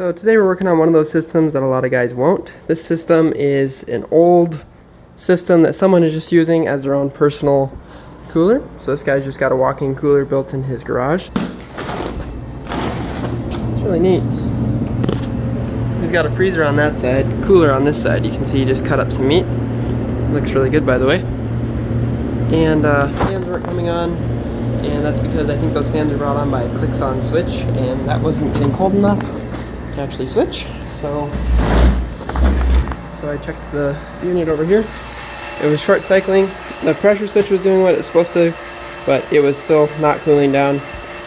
So today we're working on one of those systems that a lot of guys won't. This system is an old system that someone is just using as their own personal cooler. So this guy's just got a walk-in cooler built in his garage. It's really neat. He's got a freezer on that side, cooler on this side. You can see he just cut up some meat. Looks really good, by the way. And fans weren't coming on, and that's because I think those fans are brought on by a clicks-on switch, and that wasn't getting cold enough to actually switch. So I checked the unit over here. It was short cycling. The pressure switch was doing what it was supposed to, but it was still not cooling down.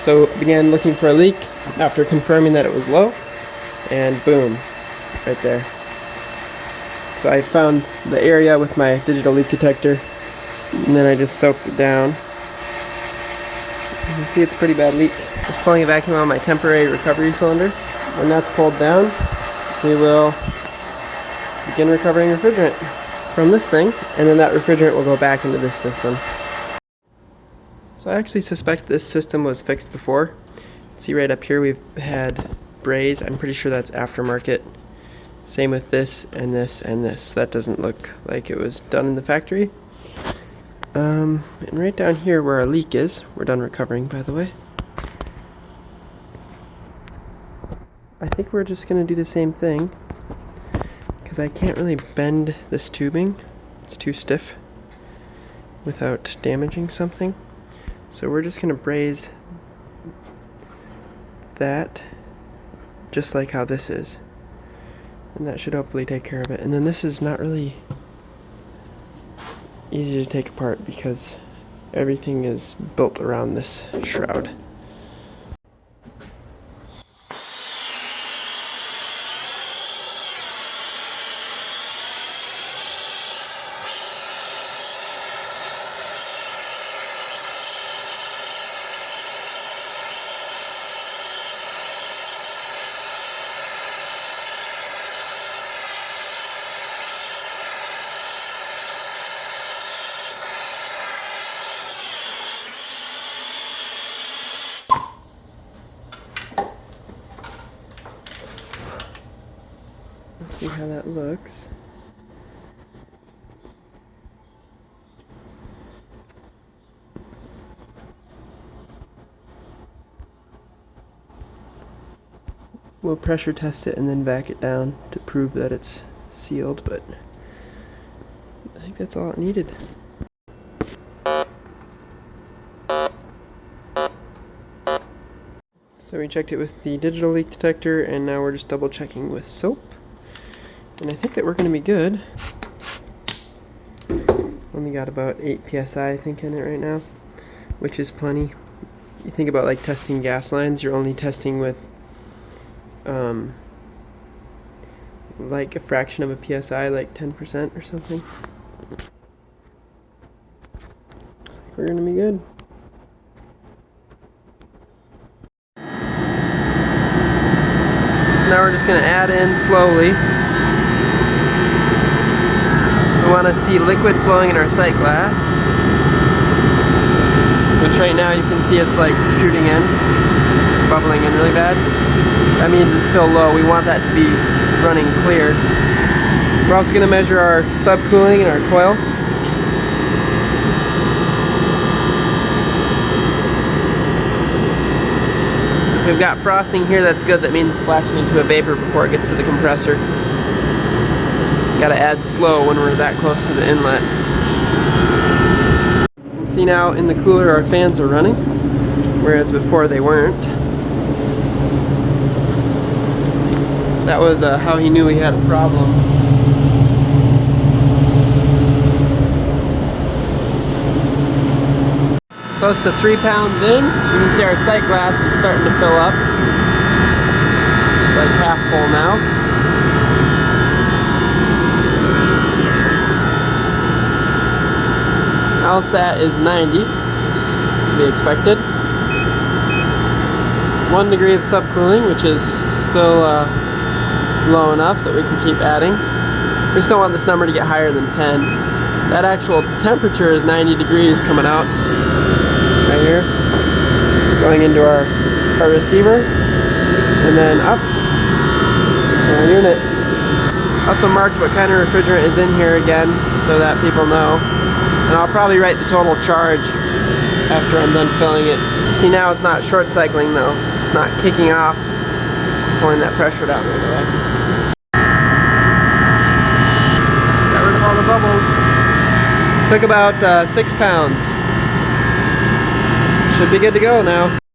So began looking for a leak after confirming that it was low, and boom, right there. So I found the area with my digital leak detector, and then I just soaked it down. You can see it's a pretty bad leak. Just pulling a vacuum on my temporary recovery cylinder. When that's pulled down, we will begin recovering refrigerant from this thing, and then that refrigerant will go back into this system. So I actually suspect this system was fixed before. See right up here we've had braze. I'm pretty sure that's aftermarket. Same with this and this and this. That doesn't look like it was done in the factory. And right down here where our leak is, we're done recovering, by the way. I think we're just going to do the same thing, because I can't really bend this tubing. It's too stiff without damaging something. So we're just going to braze that just like how this is. And that should hopefully take care of it. And then this is not really easy to take apart because everything is built around this shroud. Let's see how that looks. We'll pressure test it and then vac it down to prove that it's sealed, but I think that's all it needed. So we checked it with the digital leak detector, and now we're just double checking with soap. And I think that we're going to be good. Only got about 8 psi I think in it right now, which is plenty. You think about like testing gas lines, you're only testing with like a fraction of a psi, like 10% or something. Looks like we're going to be good. So now we're just going to add in slowly. We want to see liquid flowing in our sight glass, which right now you can see it's like shooting in, bubbling in really bad. That means it's still low. We want that to be running clear. We're also going to measure our subcooling and our coil. If we've got frosting here, that's good. That means it's splashing into a vapor before it gets to the compressor. Gotta add slow when we're that close to the inlet. See, now in the cooler our fans are running, whereas before they weren't. That was how he knew he had a problem. Close to 3 pounds in, you can see our sight glass is starting to fill up. It's like half full now. LSAT is 90, to be expected. 1 degree of subcooling, which is still low enough that we can keep adding. We just don't want this number to get higher than 10. That actual temperature is 90 degrees coming out right here, going into our receiver, and then up our unit. Also marked what kind of refrigerant is in here again, so that people know. And I'll probably write the total charge after I'm done filling it. See, now it's not short cycling though. It's not kicking off, pulling that pressure down right away. Got rid of all the bubbles. Took about 6 pounds. Should be good to go now.